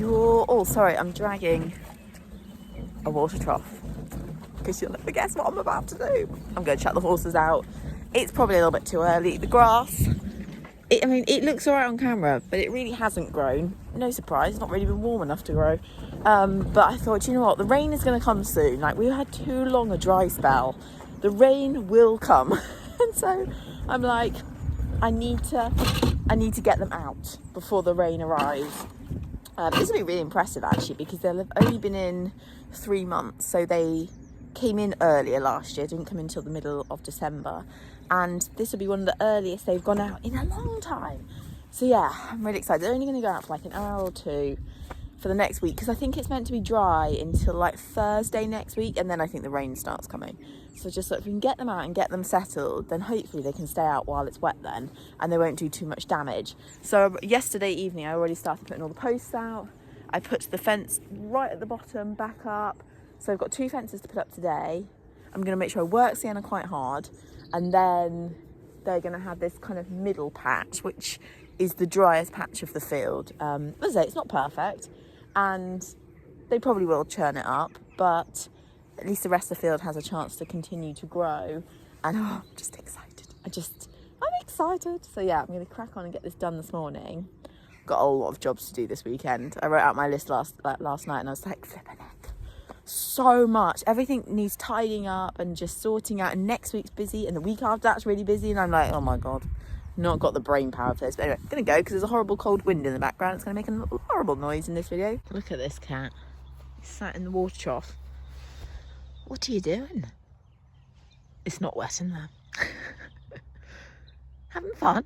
Oh, sorry, I'm dragging a water trough because you'll never guess what I'm about to do. I'm going to chuck the horses out. It's probably a little bit too early. The grass, it looks all right on camera, but it really hasn't grown. No surprise, it's not really been warm enough to grow. But I thought, you know what, the rain is going to come soon. Like, we had too long a dry spell. The rain will come. And so I'm like, I need to get them out before the rain arrives. This will be really impressive actually, because they'll have only been in 3 months. So they came in earlier last year, didn't come in until the middle of December. And this will be one of the earliest they've gone out in a long time. So yeah, I'm really excited. They're only going to go out for like an hour or two for the next week, because I think it's meant to be dry until like Thursday next week, and then I think the rain starts coming. So just if we can get them out and get them settled, then hopefully they can stay out while it's wet then, and they won't do too much damage. So yesterday evening I already started putting all the posts out. I put the fence right at the bottom back up, so I've got 2 fences to put up today. I'm going to make sure I work Sienna quite hard, and then they're going to have this kind of middle patch, which is the driest patch of the field. As I say, it's not perfect, and they probably will churn it up, but at least the rest of the field has a chance to continue to grow. And I'm just excited. I'm excited. So yeah, I'm going to crack on and get this done this morning. Got a lot of jobs to do this weekend. I wrote out my list last night, and I was like, flipping heck, so much. Everything needs tidying up and just sorting out, and next week's busy, and the week after that's really busy, and I'm like, oh my god, not got the brain power for this. But anyway, I'm going to go because there's a horrible cold wind in the background. It's going to make a horrible noise in this video. Look at this cat. He's sat in the water trough. What are you doing? It's not wet in there. Having fun.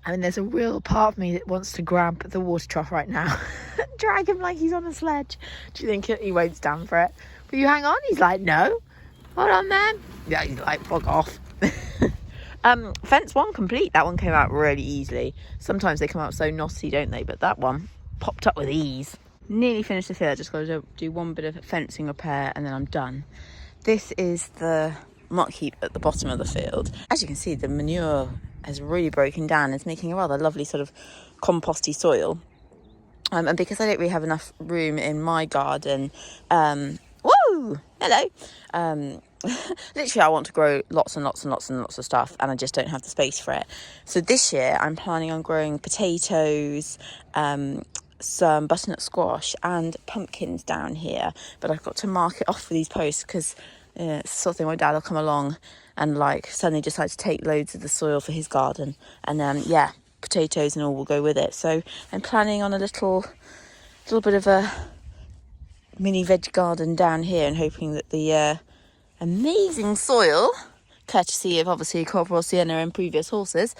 I mean, there's a real part of me that wants to grab the water trough right now and drag him like he's on a sledge. Do you think he won't stand for it? Will you hang on? He's like, no. Hold on, man. Yeah, he's like, fuck off. Fence 1 complete. That one came out really easily. Sometimes they come out so knotty, don't they? But that one popped up with ease. Nearly finished the field. Just got to do one bit of fencing repair and then I'm done. This is the muck heap at the bottom of the field. As you can see, the manure has really broken down. It's making a rather lovely sort of composty soil. And because I don't really have enough room in my garden, woo! Hello! Literally I want to grow lots and lots and lots and lots of stuff, and I just don't have the space for it. So this year I'm planning on growing potatoes, some butternut squash and pumpkins down here, but I've got to mark it off for these posts because it's the sort of thing my dad will come along and like suddenly decide to take loads of the soil for his garden, and yeah, potatoes and all will go with it. So I'm planning on a little bit of a mini veg garden down here, and hoping that the amazing soil, courtesy of obviously Corporal Sienna and previous horses,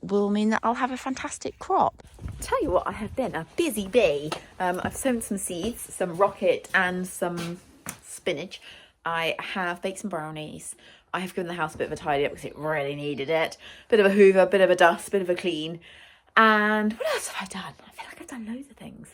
will mean that I'll have a fantastic crop. Tell you what, I have been a busy bee. I've sown some seeds, some rocket and some spinach. I have baked some brownies. I have given the house a bit of a tidy up because it really needed it. Bit of a hoover, bit of a dust, bit of a clean. And what else have I done? I feel like I've done loads of things.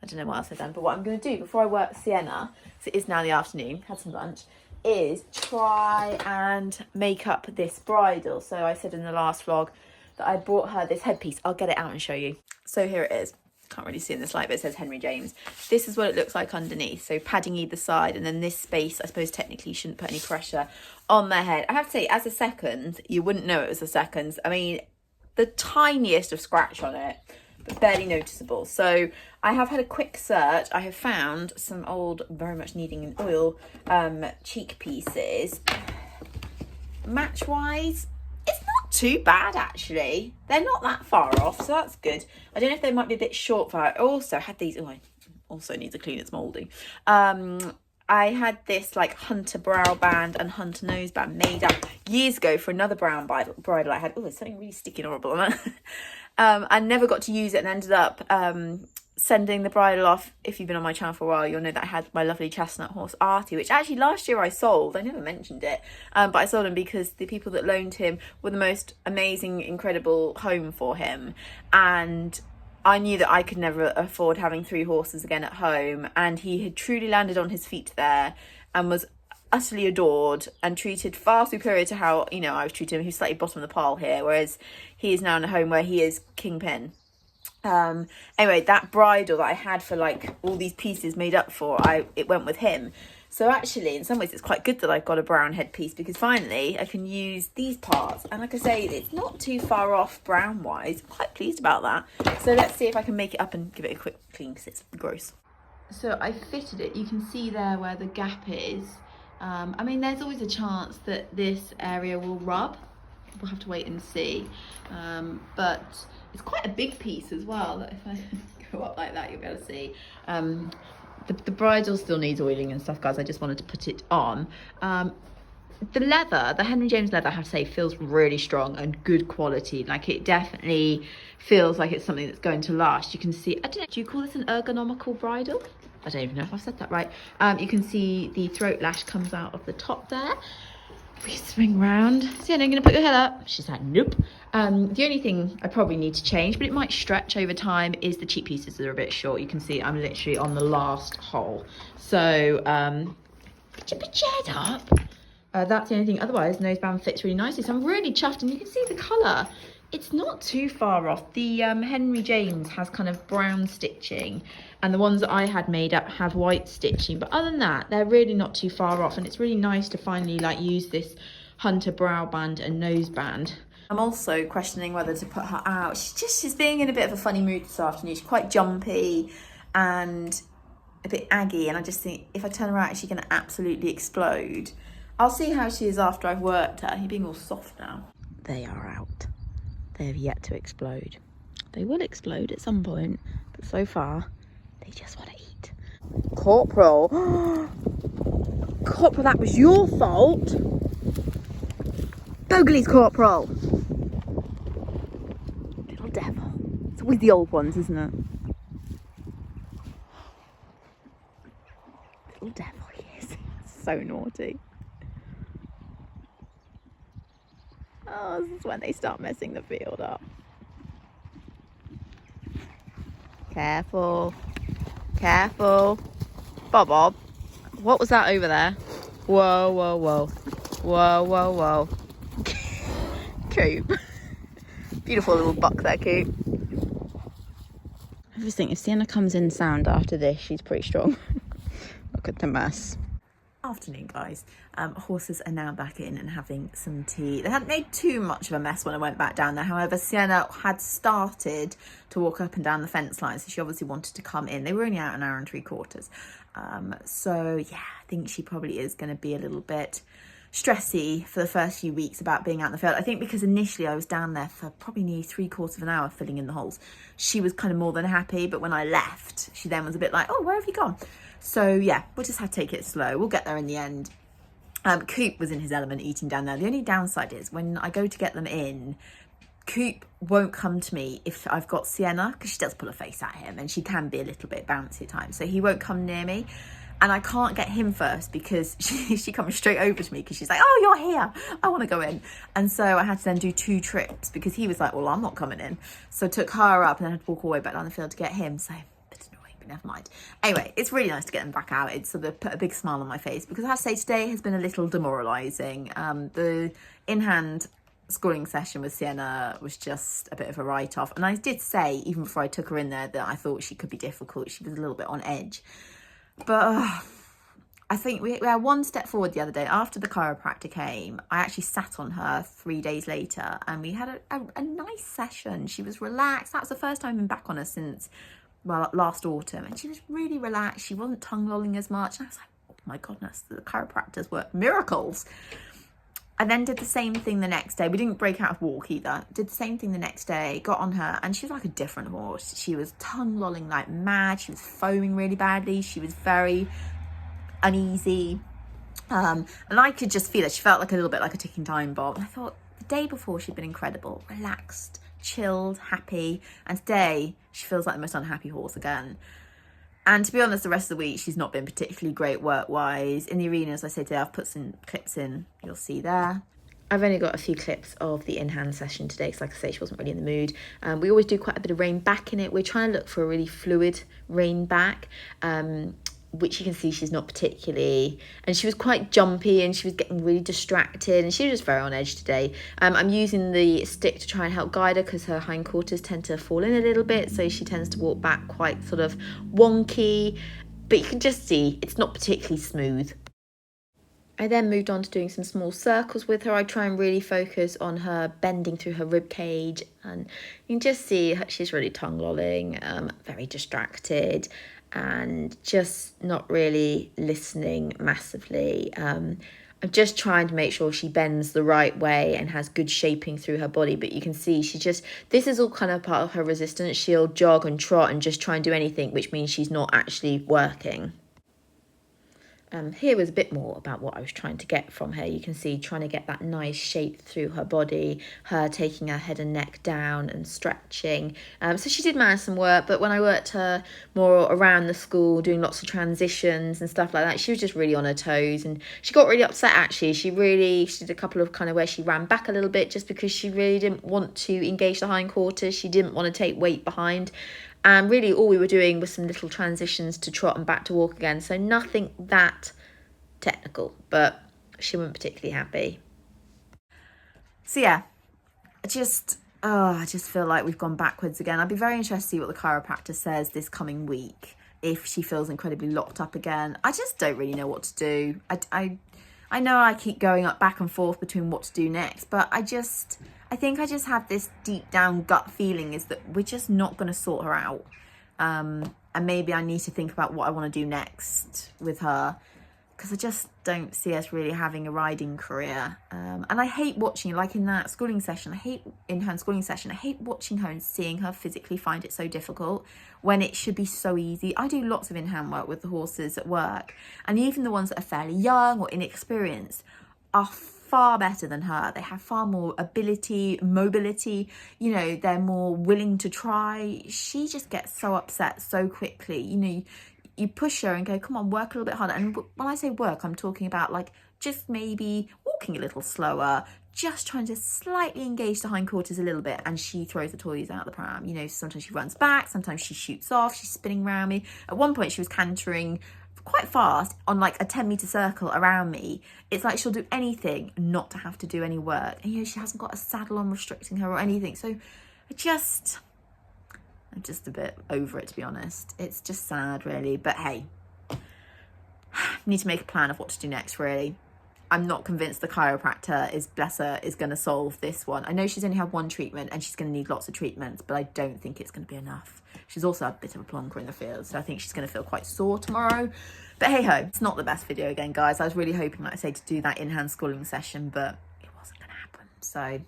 I don't know what else I've done, but what I'm going to do before I work Sienna, so it is now the afternoon, had some lunch, is try and make up this bridle. So I said in the last vlog that I brought her this headpiece. I'll get it out and show you. So here it is. Can't really see in this light, but it says Henry James. This is what it looks like underneath. So padding either side, and then this space, I suppose technically shouldn't put any pressure on their head. I have to say, as a second, you wouldn't know it was a second. I mean, the tiniest of scratch on it, but barely noticeable. So I have had a quick search. I have found some old, very much needing an oil, cheek pieces. Match-wise, it's not too bad actually. They're not that far off, so that's good. I don't know if they might be a bit short for her. I also had these, I also need to clean, it's mouldy. I had this like hunter brow band and hunter nose band made up years ago for another brown bridle I had. Oh, there's something really sticky and horrible on that. I never got to use it and ended up sending the bridle off. If you've been on my channel for a while, you'll know that I had my lovely chestnut horse Artie, which actually last year I sold. I never mentioned it, but I sold him because the people that loaned him were the most amazing, incredible home for him, and I knew that I could never afford having 3 horses again at home, and he had truly landed on his feet there and was utterly adored and treated far superior to how, you know, I was treating him. He's slightly bottom of the pile here, whereas he is now in a home where he is kingpin. Anyway, that bridle that I had for like all these pieces made up for, it went with him. So actually, in some ways, it's quite good that I've got a brown headpiece, because finally I can use these parts. And like I say, it's not too far off brown-wise. I'm quite pleased about that. So let's see if I can make it up and give it a quick clean, because it's gross. So I fitted it. You can see there where the gap is. I mean, there's always a chance that this area will rub. We'll have to wait and see. But it's quite a big piece as well, that if I go up like that, you'll be able to see. The bridle still needs oiling and stuff, guys. I just wanted to put it on. The leather, the Henry James leather, I have to say, feels really strong and good quality. Like, it definitely feels like it's something that's going to last. You can see, I don't know, do you call this an ergonomical bridle? I don't even know if I've said that right. You can see the throat lash comes out of the top there. We swing round. Sienna, gonna put your head up? She's like, nope. The only thing I probably need to change, but it might stretch over time, is the cheek pieces that are a bit short. You can see I'm literally on the last hole. So, put your head up. That's the only thing. Otherwise, noseband fits really nicely. So I'm really chuffed, and you can see the colour. It's not too far off. The Henry James has kind of brown stitching, and the ones that I had made up have white stitching. But other than that, they're really not too far off, and it's really nice to finally like use this hunter brow band and noseband. I'm also questioning whether to put her out. She's being in a bit of a funny mood this afternoon. She's quite jumpy and a bit aggy, and I just think if I turn her out, is she going to absolutely explode? I'll see how she is after I've worked her. You're being all soft now. They are out. They have yet to explode. They will explode at some point, but so far, they just want to eat. Corporal. Corporal, that was your fault. Bogey's Corporal. Little devil. It's always the old ones, isn't it? Little devil he is. So naughty. Oh, this is when they start messing the field up. Careful. Careful. Bob. What was that over there? Whoa, whoa, whoa. Whoa, whoa, whoa. Coop. Beautiful little buck there, Coop. I just think if Sienna comes in sound after this, she's pretty strong. Look at the mess. Afternoon, guys. Horses are now back in and having some tea. They hadn't made too much of a mess when I went back down there. However, Sienna had started to walk up and down the fence line, so she obviously wanted to come in. They were only out an hour and 3/4. So yeah, I think she probably is going to be a little bit stressy for the first few weeks about being out in the field. I think because initially I was down there for probably nearly 3/4 of an hour filling in the holes. She was kind of more than happy, but when I left, she then was a bit like, oh, where have you gone? So yeah, we'll just have to take it slow. We'll get there in the end. Coop was in his element eating down there. The only downside is when I go to get them in, Coop won't come to me if I've got Sienna, because she does pull a face at him and she can be a little bit bouncy at times. So he won't come near me. And I can't get him first because she comes straight over to me because she's like, oh, you're here. I want to go in. And so I had to then do 2 trips because he was like, well, I'm not coming in. So I took her up and then I had to walk all the way back down the field to get him. So never mind. Anyway, it's really nice to get them back out. It's sort of put a big smile on my face because I have to say today has been a little demoralising. The in-hand schooling session with Sienna was just a bit of a write-off. And I did say, even before I took her in there, that I thought she could be difficult. She was a little bit on edge. But I think we had one step forward the other day. After the chiropractor came, I actually sat on her 3 days later and we had a nice session. She was relaxed. That was the first time I've been back on her since last autumn, and she was really relaxed. She wasn't tongue lolling as much, and I was like, oh my goodness, the chiropractors work miracles. I then did the same thing the next day. We didn't break out of walk either. Did the same thing the next day, got on her, and she was like a different horse. She was tongue lolling like mad. She was foaming really badly. She was very uneasy, and I could just feel it. She felt like a little bit like a ticking time bomb. I thought the day before she'd been incredible, relaxed, chilled, happy, and today she feels like the most unhappy horse again. And to be honest, the rest of the week she's not been particularly great work-wise. In the arena, as I say today, I've put some clips in, you'll see there. I've only got a few clips of the in-hand session today because, like I say, she wasn't really in the mood. We always do quite a bit of rein back in it. We're trying to look for a really fluid rein back. which you can see she's not particularly, and she was quite jumpy and she was getting really distracted and she was just very on edge today. I'm using the stick to try and help guide her because her hindquarters tend to fall in a little bit, so she tends to walk back quite sort of wonky, but you can just see it's not particularly smooth. I then moved on to doing some small circles with her. I try and really focus on her bending through her rib cage, and you can just see she's really tongue-lolling, very distracted, and just not really listening massively. I'm just trying to make sure she bends the right way and has good shaping through her body, but you can see this is all kind of part of her resistance. She'll jog and trot and just try and do anything, which means she's not actually working. Here was a bit more about what I was trying to get from her. You can see trying to get that nice shape through her body, her taking her head and neck down and stretching. So she did manage some work, but when I worked her more around the school, doing lots of transitions and stuff like that, she was just really on her toes, and she got really upset actually. She did a couple of kind of where she ran back a little bit just because she really didn't want to engage the hindquarters. She didn't want to take weight behind. And really all we were doing was some little transitions to trot and back to walk again. So nothing that technical, but she wasn't particularly happy. So yeah, I just feel like we've gone backwards again. I'd be very interested to see what the chiropractor says this coming week, if she feels incredibly locked up again. I just don't really know what to do. I know I keep going up back and forth between what to do next, but I think I just have this deep down gut feeling is that we're just not going to sort her out. And maybe I need to think about what I want to do next with her, because I just don't see us really having a riding career. And I hate watching, like in that schooling session, I hate watching her and seeing her physically find it so difficult when it should be so easy. I do lots of in-hand work with the horses at work, and even the ones that are fairly young or inexperienced are far better than her. They have far more ability, mobility, you know, they're more willing to try. She just gets so upset so quickly. You know, you push her and go, come on, work a little bit harder. And when I say work, I'm talking about like just maybe walking a little slower, just trying to slightly engage the hindquarters a little bit, and she throws the toys out the pram. You know, sometimes she runs back, sometimes she shoots off, she's spinning around me. At one point she was cantering quite fast on like a 10-meter circle around me. It's like she'll do anything not to have to do any work. And you know, she hasn't got a saddle on restricting her or anything. So I'm just a bit over it, to be honest. It's just sad, really. But hey, need to make a plan of what to do next, really. I'm not convinced the chiropractor is going to solve this one. I know she's only had one treatment and she's going to need lots of treatments, but I don't think it's going to be enough. She's also a bit of a plonker in the field, so I think she's going to feel quite sore tomorrow. But hey ho, it's not the best video again, guys. I was really hoping, like I say, to do that in-hand schooling session, but it wasn't going to happen. So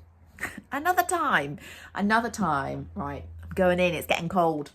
another time. Right, I'm going in. It's getting cold.